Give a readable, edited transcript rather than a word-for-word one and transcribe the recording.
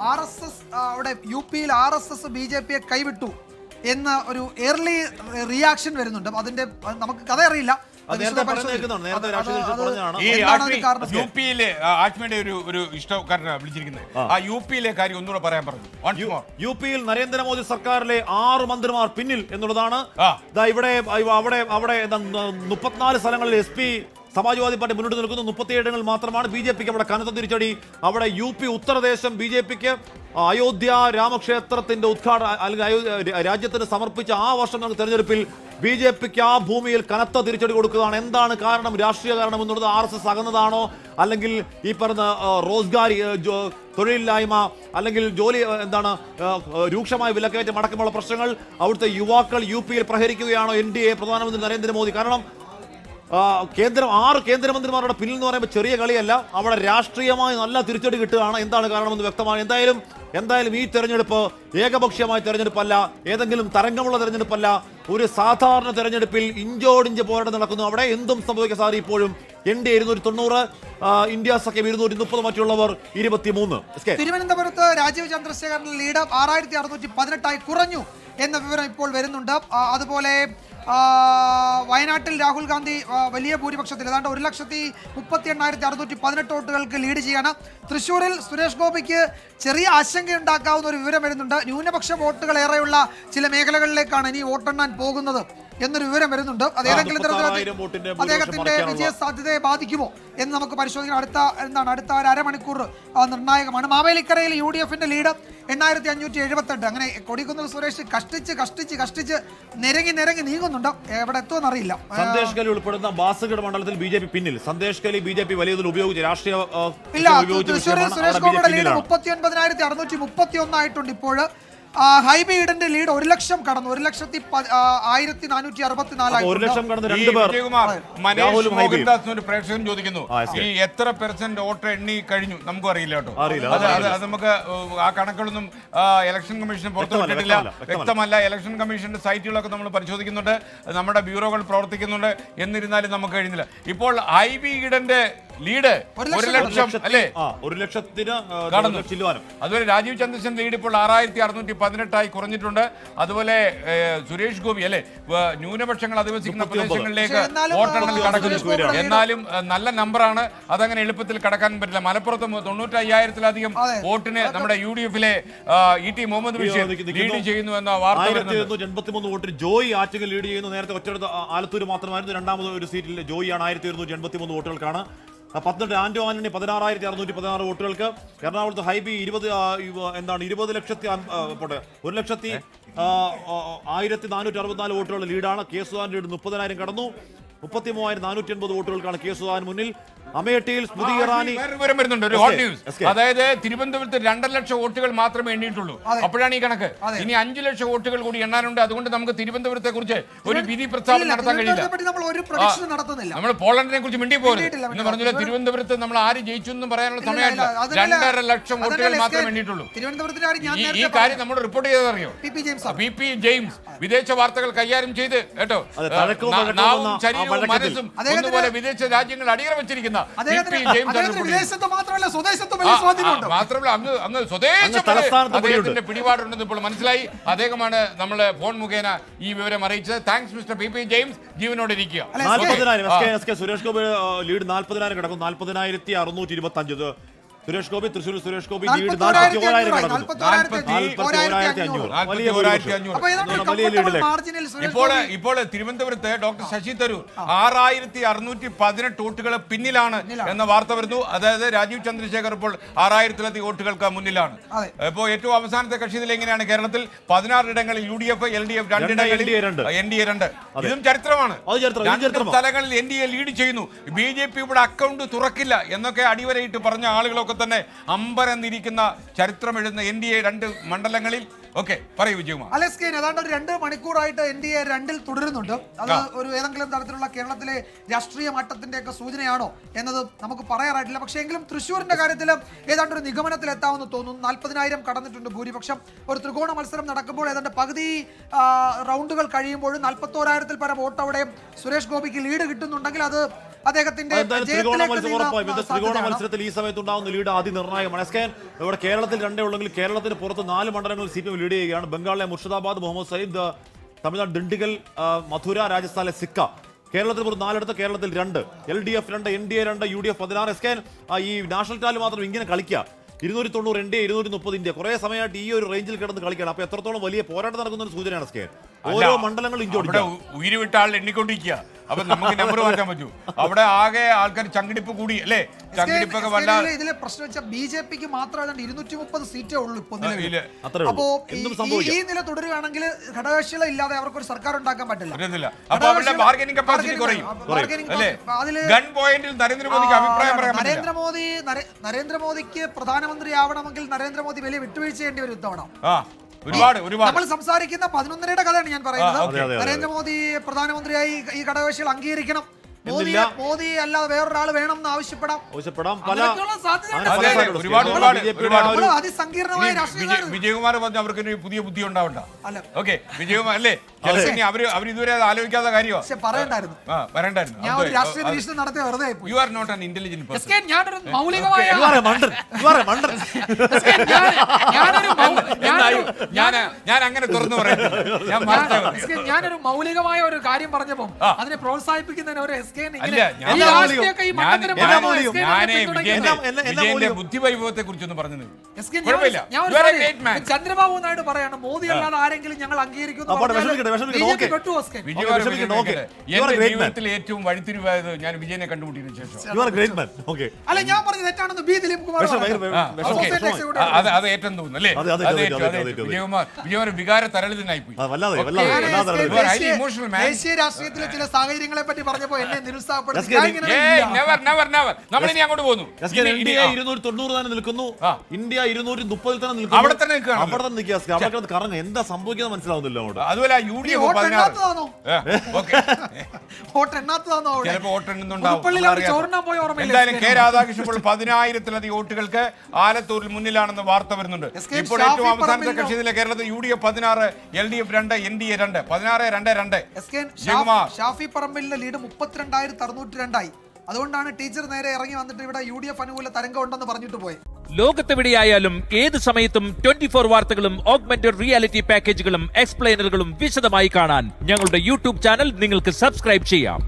അവിടെ യു പിയിൽ RSS BJP കൈവിട്ടു എന്ന ഒരു ഏർലി റിയാക്ഷൻ വരുന്നുണ്ട്. അതിന്റെ നമുക്ക് കഥ അറിയില്ല. യു പിയിലെ ആഷ്മിയുടെ ഒരു ഇഷ്ടക്കാരനാണ് വിളിച്ചിരിക്കുന്നത്. ആ യു പിയിലെ കാര്യം ഒന്നുകൂടെ പറയാൻ പറഞ്ഞു. യു പിയിൽ നരേന്ദ്രമോദി സർക്കാരിലെ 6 മന്ത്രിമാർ പിന്നിൽ എന്നുള്ളതാണ്. ഇവിടെ അവിടെ 34 സ്ഥലങ്ങളിൽ SP സമാജ്വാദി പാർട്ടി മുന്നോട്ട് നിൽക്കുന്നു. 37 ഇടങ്ങളിൽ മാത്രമാണ് BJPക്ക് അവിടെ കനത്ത തിരിച്ചടി. അവിടെ UP ഉത്തർദേശം BJPക്ക് അയോധ്യ രാമക്ഷേത്രത്തിന്റെ ഉദ്ഘാടനം അല്ലെങ്കിൽ രാജ്യത്തിന് സമർപ്പിച്ച ആ വർഷം നടന്ന തെരഞ്ഞെടുപ്പിൽ BJPക്ക് ആ ഭൂമിയിൽ കനത്ത തിരിച്ചടി കൊടുക്കുകയാണ്. എന്താണ് കാരണം? രാഷ്ട്രീയ കാരണം എന്നുള്ളത് RSS അകന്നതാണോ, അല്ലെങ്കിൽ ഈ പറഞ്ഞ റോസ്ഗാർ തൊഴിലില്ലായ്മ, അല്ലെങ്കിൽ ജോലി രൂക്ഷമായ വിലക്കയറ്റം അടക്കമുള്ള പ്രശ്നങ്ങൾ അവിടുത്തെ യുവാക്കൾ UP യിൽ പ്രഹരിക്കുകയാണോ NDA പ്രധാനമന്ത്രി നരേന്ദ്രമോദി? കാരണം 6 കേന്ദ്രമന്ത്രിമാരുടെ പിന്നിൽ എന്ന് പറയുമ്പോൾ ചെറിയ കളിയല്ല. അവിടെ രാഷ്ട്രീയമായി നല്ല തിരിച്ചടി കിട്ടുകയാണ്. എന്താണ് കാരണമെന്ന് വ്യക്തമാണ്. എന്തായാലും ഈ തെരഞ്ഞെടുപ്പ് ഏകപക്ഷീയമായ തെരഞ്ഞെടുപ്പല്ല, ഏതെങ്കിലും തരംഗമുള്ള തെരഞ്ഞെടുപ്പല്ല. ഒരു സാധാരണ തെരഞ്ഞെടുപ്പിൽ ഇഞ്ചോടിഞ്ച് പോരാട്ടം നടക്കുന്നു. അവിടെ എന്തും സംഭവിക്കാൻ സാധിക്കും. ഇപ്പോഴും NDA 290, ഇന്ത്യ സഖ്യം 230, മറ്റുള്ളവർ 23. തിരുവനന്തപുരത്ത് രാജീവ് ചന്ദ്രശേഖരന്റെ ലീഡ് 6618 കുറഞ്ഞു എന്ന വിവരം ഇപ്പോൾ വരുന്നുണ്ട്. അതുപോലെ വയനാട്ടിൽ രാഹുൽ ഗാന്ധി വലിയ ഭൂരിപക്ഷത്തിൽ ഏതാണ്ട് 1,38,618 വോട്ടുകൾക്ക് ലീഡ് ചെയ്യാണ്. തൃശ്ശൂരിൽ സുരേഷ് ഗോപിക്ക് ചെറിയ ആശങ്കയുണ്ടാക്കാവുന്ന ഒരു വിവരം വരുന്നുണ്ട്. ന്യൂനപക്ഷ വോട്ടുകൾ ഏറെയുള്ള ചില മേഖലകളിലേക്കാണ് ഇനി വോട്ടെണ്ണാൻ പോകുന്നത് എന്നൊരു വിവരം വരുന്നുണ്ട്. അത് ഏതെങ്കിലും തരത്തിൽ അദ്ദേഹത്തിന്റെ വിജയ സാധ്യതയെ ബാധിക്കുമോ എന്ന് നമുക്ക് പരിശോധിക്കണം. അടുത്ത അരമണിക്കൂർ നിർണായകമാണ്. മാവേലിക്കരയിൽ UDFന്റെ ലീഡ് 8578. അങ്ങനെ കൊടിക്കുന്നിൽ സുരേഷ് കഷ്ടിച്ച് നിരങ്ങി നീങ്ങുന്നുണ്ട്. എവിടെ എത്തുമെന്നറിയില്ല. സന്ദേശ് ഗലി ഉൾപ്പെടുന്ന ബാസഗഡ് മണ്ഡലത്തിൽ BJP പിന്നിൽ. സന്ദേശ് ഗലി BJP വലിയ തോതിൽ ഉപയോഗിച്ച് രാഷ്ട്രീയ തൃശ്ശൂരിൽ സുരേഷ് ഗോപിയുടെ ലീഡ് 39,631 ആയിട്ടുണ്ട്. ഇപ്പോൾ ഹൈബി ഈഡന്റെ ലീഡ് 1 ലക്ഷം കടന്നു. 1,1464. 1 ലക്ഷം കടന്ന് 2 പേർ. ഒരു പ്രേക്ഷകൻ ചോദിക്കുന്നു, ഈ എത്ര % വോട്ട് എണ്ണി കഴിഞ്ഞു? നമുക്കും അറിയില്ല കേട്ടോ. അത് നമുക്ക് ആ കണക്കുകളൊന്നും ഇലക്ഷൻ കമ്മീഷൻ പുറത്തുവിട്ടിട്ടില്ല, വ്യക്തമല്ല. ഇലക്ഷൻ കമ്മീഷന്റെ സൈറ്റുകളൊക്കെ നമ്മൾ പരിശോധിക്കുന്നുണ്ട്, നമ്മുടെ ബ്യൂറോകൾ പ്രവർത്തിക്കുന്നുണ്ട്. എന്നിരുന്നാലും നമുക്ക് കഴിയുന്നില്ല. ഇപ്പോൾ ഹൈബി ഈഡന്റെ ലീഡ് 1 ലക്ഷം അല്ലേ, 1 ലക്ഷത്തിന് കടന്നു. അതുപോലെ രാജീവ് ചന്ദ്രശേഖരൻ ലീഡ് ഇപ്പോൾ 6618 കുറഞ്ഞിട്ടുണ്ട്. അതുപോലെ സുരേഷ് ഗോപി അല്ലെ ന്യൂനപക്ഷങ്ങൾ അധിവസിക്കുന്ന പ്രദേശങ്ങളിലേക്ക് വോട്ടെണ്ണൽ കടക്കുന്നു. എന്നാലും നല്ല നമ്പറാണ്, അതങ്ങനെ എളുപ്പത്തിൽ കടക്കാൻ പറ്റില്ല. മലപ്പുറത്ത് 95,000-ലധികം വോട്ടിന് നമ്മുടെ UDFിലെ ET മുഹമ്മദ് ബഷീർ ലീഡ് ചെയ്യുന്നു എന്ന വാർത്ത. 1183 വോട്ടിന് ജോയി ആറ്റിങ്ങൽ ലീഡ് ചെയ്യുന്നു. നേരത്തെ ഒറ്റ ആലത്തൂർ മാത്രമായിരുന്നു. രണ്ടാമത് ഒരു സീറ്റിൽ ജോയിയാണ് 1183 വോട്ടുകൾക്കാണ്. പത്തനംതിട്ട ആന്റോ ആന്റണി 16,616 വോട്ടുകൾക്ക്. എറണാകുളത്ത് ഹൈബി 1,1464 വോട്ടുകളുടെ ലീഡാണ്. കെ സുധാകരൻ ലീഡ് 30,000 കടന്നു. 33,480 വോട്ടുകൾക്കാണ് കെ സുധാകരൻ മുന്നിൽ. അമേഠിയിൽ സ്മൃതി ഇറാനി വരുന്നുണ്ട്. ഒരു ഹോട്ട് ന്യൂസ്, അതായത് തിരുവനന്തപുരത്ത് 2 ലക്ഷം വോട്ടുകൾ മാത്രമേ എണ്ണിയിട്ടുള്ളൂ. അപ്പോഴാണ് ഈ കണക്ക്. ഇനി 5 ലക്ഷം വോട്ടുകൾ കൂടി എണ്ണാനുണ്ട്. അതുകൊണ്ട് നമുക്ക് തിരുവനന്തപുരത്തെ കുറിച്ച് ഒരു വിധി പ്രസ്താവന നടത്താൻ കഴിയില്ല. നമ്മൾ പോളണ്ടിനെ കുറിച്ച് മിണ്ടി പോകരുത് എന്ന് പറഞ്ഞാൽ തിരുവനന്തപുരത്ത് നമ്മൾ ആര് ജയിച്ചു എന്നും പറയാനുള്ള സമയമല്ല. 2.5 ലക്ഷം വോട്ടുകൾ മാത്രമേ എണ്ണിയിട്ടുള്ളൂ. ഈ കാര്യം നമ്മൾ റിപ്പോർട്ട് ചെയ്തറിയോ? PP ജെയിംസ് വിദേശ വാർത്തകൾ കൈകാര്യം ചെയ്ത് കേട്ടോ, നാവും ശരീരവും മനസ്സും ഒന്നുപോലെ വിദേശ രാജ്യങ്ങൾ അടിയറ വെച്ചിരിക്കുന്ന മാത്രമല്ല അങ്ങ് സ്വദേശത്തിന്റെ പിടിപാടുണ്ടെന്ന് ഇപ്പോൾ മനസ്സിലായി. അദ്ദേഹമാണ് നമ്മളെ ഫോൺ മുഖേന ഈ വിവരം അറിയിച്ചത്. താങ്ക്സ് മിസ്റ്റർ PP ജെയിംസ്, ജീവനോടെ ഇരിക്കുക. സുരേഷ് ഗോപി ലീഡ് 40,000 കിടക്കും. 40,625. സുരേഷ് ഗോപി തൃശ്ശൂർ സുരേഷ് ഗോപി ലീഡ് 41,000 കിടക്കുന്നു. 41,500. ഇപ്പോൾ തിരുവനന്തപുരത്ത് ഡോക്ടർ ശശി തരൂർ 6,618 വോട്ടുകൾ പിന്നിലാണ് എന്ന വാർത്ത വരുന്നു. അതായത് രാജീവ് ചന്ദ്രശേഖർ ഇപ്പോൾ 6,000-ലധികം വോട്ടുകൾക്ക് മുന്നിലാണ്. ഇപ്പോൾ ഏറ്റവും അവസാനത്തെ കക്ഷിയിൽ എങ്ങനെയാണ്? കേരളത്തിൽ 16 ഇടങ്ങളിൽ UDF, LDF 2 ഇടങ്ങളിൽ NDA 2. ഇതും ചരിത്രമാണ്. 2 സ്ഥലങ്ങളിൽ NDA ലീഡ് ചെയ്യുന്നു. BJP ഇവിടെ അക്കൗണ്ട് തുറക്കില്ല എന്നൊക്കെ അടിവരയിട്ട് പറഞ്ഞ ആളുകളൊക്കെ തന്നെ അമ്പരന്നിരിക്കുന്ന ചരിത്രം എഴുതുന്ന NDA 2 മണ്ഡലങ്ങളിൽ. ഓക്കെ, പറയൂ വിജയകുമാർ. അലസ്കേൻ ഏതാണ്ട് ഒരു 2 മണിക്കൂറായിട്ട് NDA 2-ൽ തുടരുന്നുണ്ട്. അത് ഒരു ഏതെങ്കിലും തരത്തിലുള്ള കേരളത്തിലെ രാഷ്ട്രീയ മട്ടത്തിന്റെ ഒക്കെ സൂചനയാണോ എന്നത് നമുക്ക് പറയാറായിട്ടില്ല. പക്ഷേ എങ്കിലും തൃശ്ശൂരിന്റെ കാര്യത്തിൽ ഏതാണ്ട് ഒരു നിഗമനത്തിൽ എത്താമെന്ന് തോന്നുന്നു. 40,000 കടന്നിട്ടുണ്ട് ഭൂരിപക്ഷം. ഒരു ത്രികോണ മത്സരം നടക്കുമ്പോൾ ഏതാണ്ട് പകുതി റൗണ്ടുകൾ കഴിയുമ്പോഴും 41,000-ൽ പരം വോട്ട് അവിടെ സുരേഷ് ഗോപിക്ക് ലീഡ് കിട്ടുന്നുണ്ടെങ്കിൽ അത് അദ്ദേഹത്തിന്റെ ത്രികോണ മത്സരം ഉറപ്പായും ത്രികോണ മത്സരത്തിൽ ഈ സമയത്ത് ഉണ്ടാകുന്ന ലീഡ് അതിനിർണായകമാണ്. എസ് കെ ഇവിടെ കേരളത്തിൽ 2 ഉള്ളെങ്കിൽ കേരളത്തിന് പുറത്ത് 4 മണ്ഡലങ്ങളിൽ CPM ലീഡ് ചെയ്യുകയാണ്. ബംഗാളിലെ മുർഷിദാബാദ്, മുഹമ്മദ് സയ്യിദ്, തമിഴ്നാട് ദിണ്ടിഗൽ, മഥുര, രാജസ്ഥാനിലെ സിക്ക. കേരളത്തിൽ പുറത്ത് 4 കേരളത്തിൽ 2, LDF 2, NDA 2, UDF 16. S K ഈ നാഷണൽ ടാലി മാത്രം ഇങ്ങനെ കളിക്കുക. 290 NDA, 230 ഇന്ത്യ. കുറെ സമയമായിട്ട് ഈ ഒരു റേഞ്ചിൽ കിടന്ന് കളിക്കണം. അപ്പൊ എത്രത്തോളം വലിയ പോരാട്ടം നടക്കുന്ന ഒരു സൂചനയാണ് എസ് കെ. ഓരോ മണ്ഡലങ്ങളും ഇഞ്ചോടിക്കുക. ഉയിര് വിട്ട ആൾ എണ്ണിക്കൊണ്ടിരിക്കുക. അപ്പൊ നമുക്ക് നമ്പർ മാറ്റാൻ പറ്റൂ. അവിടെ ആകെ ആൾക്കാർ ചങ്കിടിപ്പ് കൂടി അല്ലേ? ചങ്കിടിപ്പൊക്കെ വല്ലാതെ. ഇതിലെ പ്രശ്നം വെച്ചാൽ BJPക്ക് മാത്രം 230 സീറ്റേ ഉള്ളൂ ഇപ്പൊ നിലവിൽ. അത്രേ അപ്പോ ഉള്ളൂ. ഈ നില തുടരുകയാണെങ്കിൽ ഘടകകക്ഷികളെ ഇല്ലാതെ അവർക്ക് ഒരു സർക്കാർ ഉണ്ടാക്കാൻ പറ്റില്ല. അപ്പൊ അവരുടെ ബാർഗനിങ് കപ്പാസിറ്റി കുറയും അല്ലേ? ഗൺ പോയിന്റിൽ നരേന്ദ്രമോദിക്ക് അഭിപ്രായം പറയാൻ പറ്റില്ല. നരേന്ദ്രമോദിക്ക് പ്രധാനമന്ത്രി ആവണമെങ്കിൽ നരേന്ദ്രമോദി വലിയ വിട്ടുവീഴ്ച ചെയ്യേണ്ടി വരും ഇത്തവണ. ഒരുപാട് നമ്മൾ സംസാരിക്കുന്ന 11യുടെ കഥയാണ് ഞാൻ പറയുന്നത്. നരേന്ദ്രമോദി പ്രധാനമന്ത്രിയായി ഈ ഘടകകക്ഷികൾ അംഗീകരിക്കണം. മോദി അല്ലാതെ വേറൊരാൾ വേണം എന്ന് ആവശ്യപ്പെടാം. അതിസങ്കീർണമായ വിജയകുമാർ പറഞ്ഞു അവർക്ക് ഒരു പുതിയ ബുദ്ധി ഉണ്ടാവണ്ട. ഓക്കെ വിജയകുമാർ അല്ലേ? അവരിതുവരെ ആലോചിക്കാത്ത കാര്യമാണ് പറയണ്ടായിരുന്നു. ഞാൻ ഒരു രാഷ്ട്രീയ നിരീക്ഷണം നടത്തിയ വെറുതെ you are not an intelligent person. ഞാനൊരു മൗലികമായ ഞാൻ അങ്ങനെ തുറന്നു പറയുന്നത്. ഞാനൊരു മൗലികമായ ഒരു കാര്യം പറഞ്ഞപ്പോ അതിനെ പ്രോത്സാഹിപ്പിക്കുന്നതിന് ഒരു വിജയന്റെ ബുദ്ധിവൈഭവത്തെ കുറിച്ചൊന്നും പറഞ്ഞത്. ചന്ദ്രബാബു നായിഡു പറയാണ് മോദി അല്ലാതെ ആരെങ്കിലും ഞങ്ങൾ അംഗീകരിക്കുന്നു. എന്റെ ജീവിതത്തിൽ ഏറ്റവും വഴിത്തിരിവായത് ഞാൻ വിജയനെ കണ്ടുമുട്ടിയതിനു ശേഷം. അല്ല ഞാൻ പറഞ്ഞത് തെറ്റാണെന്ന് ബി ദിലീപ് കുമാർ അത് ഏറ്റവും തോന്നുന്നു അല്ലേ? വിജയകുമാർ വികാര തരളിതനായി പോയി. ദേശീയ രാഷ്ട്രീയത്തിലെ ചില സാഹചര്യങ്ങളെ പറ്റി പറഞ്ഞപ്പോ എന്നെ നമ്മളിനി അങ്ങോട്ട് പോകുന്നു. ഇന്ത്യ 290 തന്നെ നിൽക്കുന്നു. ഇന്ത്യ 230 തന്നെ നിൽക്കുന്നു. അവിടെ തന്നെ നിൽക്കുക. കാരണം എന്താ സംഭവിക്കുന്നത് മനസ്സിലാവുന്നില്ല. അതുപോലെ UDF 16 ചിലപ്പോ വോട്ടെണ്ണുന്നുണ്ടാവും. എന്തായാലും കെ രാധാകൃഷ്ണൻ ഇപ്പോൾ 10,000-ലധികം വോട്ടുകൾക്ക് ആലത്തൂരിൽ മുന്നിലാണെന്ന് വാർത്ത വരുന്നുണ്ട്. ഇപ്പോൾ ഏറ്റവും അവസാനത്തെ കക്ഷിയിലെ കേരളത്തിൽ UDF 16, LDF 2, NDA 2, 16-2. Shafi പറമ്പിലിന്റെ lead 32,602 അതുകൊണ്ടാണ് ടീച്ചർ നേരെ ഇറങ്ങി വന്നിട്ട് ഇവിടെ UDF അനുകൂല തരംഗം ഉണ്ടെന്ന് പറഞ്ഞിട്ട് പോയത്. ലോകത്തെവിടെയായാലും ഏത് സമയത്തും 24 വാർത്തകളും ഓഗ്മെന്റഡ് റിയാലിറ്റി പാക്കേജുകളും എക്സ്പ്ലെയിനറുകളും വിശദമായി കാണാൻ ഞങ്ങളുടെ YouTube ചാനൽ നിങ്ങൾക്ക് സബ്സ്ക്രൈബ് ചെയ്യാം.